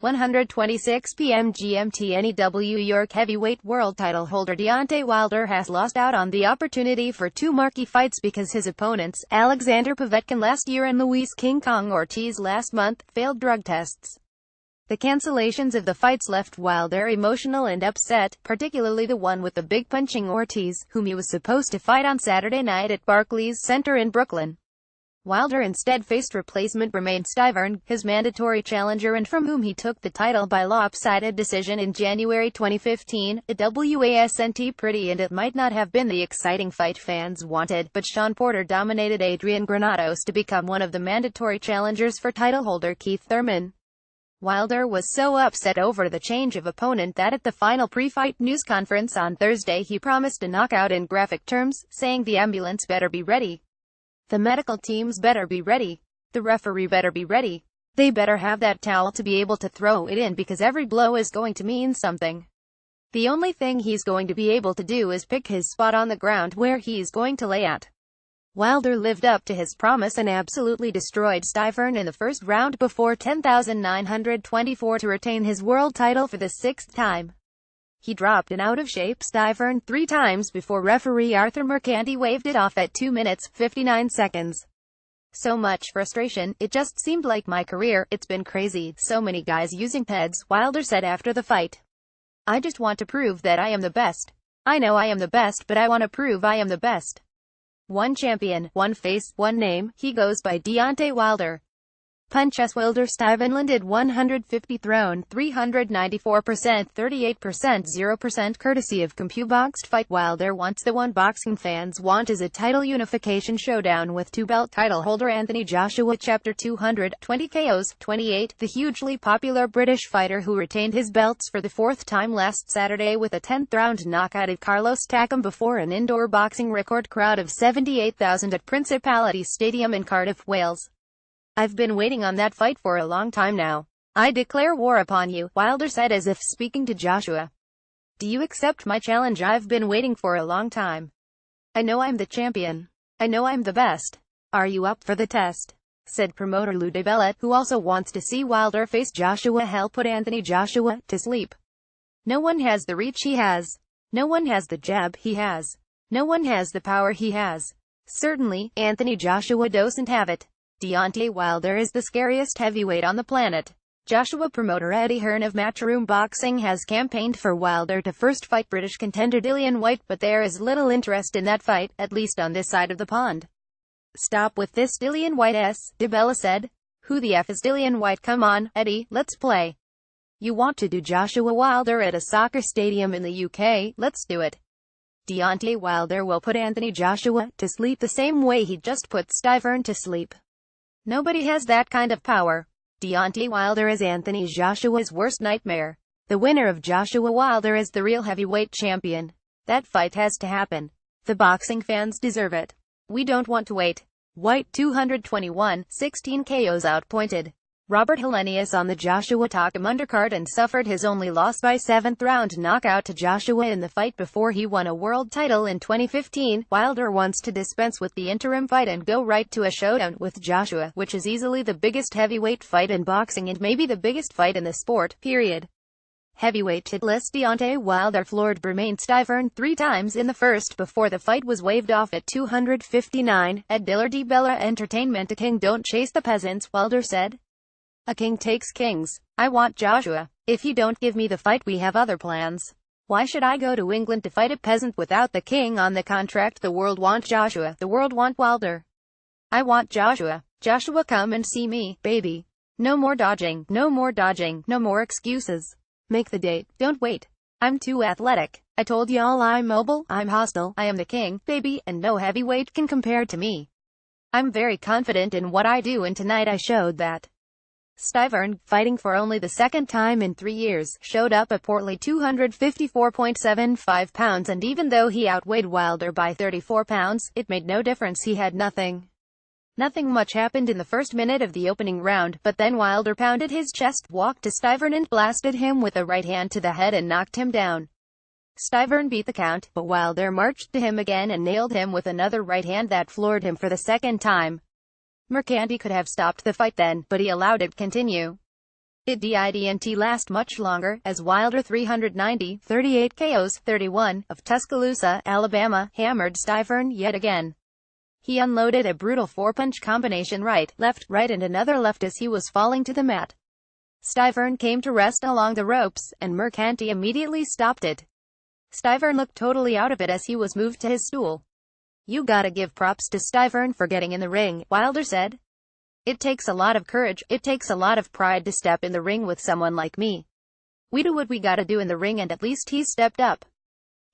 126 PM GMTNEW York Heavyweight World Title holder Deontay Wilder has lost out on the opportunity for two marquee fights because his opponents, Alexander Povetkin last year and Luis King Kong Ortiz last month, failed drug tests. The cancellations of the fights left Wilder emotional and upset, particularly the one with the big punching Ortiz, whom he was supposed to fight on Saturday night at Barclays Center in Brooklyn. Wilder instead faced replacement Bermane Stiverne, his mandatory challenger and from whom he took the title by lopsided decision in January 2015. It wasn't pretty and it might not have been the exciting fight fans wanted, but Sean Porter dominated Adrian Granados to become one of the mandatory challengers for title holder Keith Thurman. Wilder was so upset over the change of opponent that at the final pre-fight news conference on Thursday he promised a knockout in graphic terms, saying the ambulance better be ready. The medical teams better be ready. The referee better be ready. They better have that towel to be able to throw it in because every blow is going to mean something. The only thing he's going to be able to do is pick his spot on the ground where he's going to lay at. Wilder lived up to his promise and absolutely destroyed Stiverne in the first round before 10,924 to retain his world title for the sixth time. He dropped an out-of-shape Stiverne 3 times before referee Arthur Mercanti waved it off at 2 minutes, 59 seconds. So much frustration, it just seemed like my career, it's been crazy, so many guys using peds, Wilder said after the fight. I just want to prove that I am the best. I know I am the best but I want to prove I am the best. One champion, one face, one name, he goes by Deontay Wilder. Punches Wilder Stiverne landed 150 thrown, 394%, 38%, 0% courtesy of CompuBoxed Fight. Wilder wants the one boxing fans want is a title unification showdown with two-belt title holder Anthony Joshua. Chapter 220 KOs, 28, the hugely popular British fighter who retained his belts for the fourth time last Saturday with a 10th-round knockout of Carlos Takam before an indoor boxing record crowd of 78,000 at Principality Stadium in Cardiff, Wales. I've been waiting on that fight for a long time now. I declare war upon you, Wilder said as if speaking to Joshua. Do you accept my challenge? I've been waiting for a long time. I know I'm the champion. I know I'm the best. Are you up for the test? Said promoter Lou DiBella, who also wants to see Wilder face Joshua. Hell, put Anthony Joshua to sleep. No one has the reach he has. No one has the jab he has. No one has the power he has. Certainly, Anthony Joshua doesn't have it. Deontay Wilder is the scariest heavyweight on the planet. Joshua promoter Eddie Hearn of Matchroom Boxing has campaigned for Wilder to first fight British contender Dillian Whyte, but there is little interest in that fight, at least on this side of the pond. Stop with this Dillian Whyte, DiBella said. Who the F is Dillian Whyte? Come on, Eddie, let's play. You want to do Joshua Wilder at a soccer stadium in the UK? Let's do it. Deontay Wilder will put Anthony Joshua to sleep the same way he just put Stiverne to sleep. Nobody has that kind of power. Deontay Wilder is Anthony Joshua's worst nightmare. The winner of Joshua Wilder is the real heavyweight champion. That fight has to happen. The boxing fans deserve it. We don't want to wait. Whyte 221, 16 KOs outpointed Robert Helenius on the Joshua Takam undercard and suffered his only loss by 7th-round knockout to Joshua in the fight before he won a world title in 2015. Wilder wants to dispense with the interim fight and go right to a showdown with Joshua, which is easily the biggest heavyweight fight in boxing and maybe the biggest fight in the sport, period. Heavyweight hitless Deontay Wilder floored Bermane Stiverne 3 times in the first before the fight was waved off at 259. Ed Diller DiBella Entertainment. A king don't chase the peasants, Wilder said. A king takes kings. I want Joshua. If you don't give me the fight, we have other plans. Why should I go to England to fight a peasant without the king on the contract? The world want Joshua. The world want Wilder. I want Joshua. Joshua, come and see me, baby. No more dodging. No more dodging. No more excuses. Make the date. Don't wait. I'm too athletic. I told y'all I'm mobile, I'm hostile, I am the king, baby, and no heavyweight can compare to me. I'm very confident in what I do and tonight I showed that. Stiverne, fighting for only the second time in 3 years, showed up at portly 254.75 pounds and even though he outweighed Wilder by 34 pounds, it made no difference. He had nothing. Nothing much happened in the first minute of the opening round, but then Wilder pounded his chest, walked to Stiverne and blasted him with a right hand to the head and knocked him down. Stiverne beat the count, but Wilder marched to him again and nailed him with another right hand that floored him for the second time. Mercanti could have stopped the fight then, but he allowed it continue. It didn't last much longer, as Wilder 390, 38 KOs, 31, of Tuscaloosa, Alabama, hammered Stiverne yet again. He unloaded a brutal four-punch combination right, left, right and another left as he was falling to the mat. Stiverne came to rest along the ropes, and Mercanti immediately stopped it. Stiverne looked totally out of it as he was moved to his stool. "You gotta give props to Stiverne for getting in the ring," Wilder said. "It takes a lot of courage, it takes a lot of pride to step in the ring with someone like me. We do what we gotta do in the ring and at least he stepped up.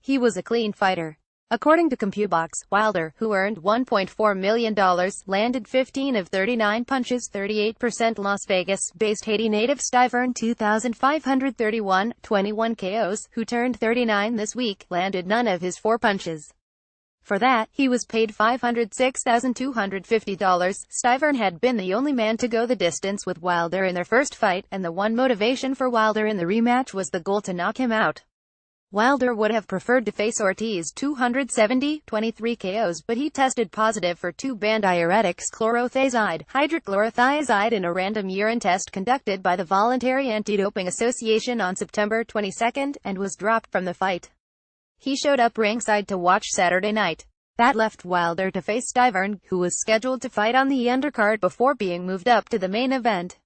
He was a clean fighter." According to CompuBox, Wilder, who earned $1.4 million, landed 15 of 39 punches, 38%. Las Vegas-based Haiti native Stiverne 2,531, 21 KOs, who turned 39 this week, landed none of his 4 punches. For that, he was paid $506,250. Stiverne had been the only man to go the distance with Wilder in their first fight, and the one motivation for Wilder in the rematch was the goal to knock him out. Wilder would have preferred to face Ortiz 270, 23 KOs, but he tested positive for 2 banned diuretics, chlorothiazide, hydrochlorothiazide in a random urine test conducted by the Voluntary Anti-Doping Association on September 22, and was dropped from the fight. He showed up ringside to watch Saturday night. That left Wilder to face Stiverne, who was scheduled to fight on the undercard before being moved up to the main event.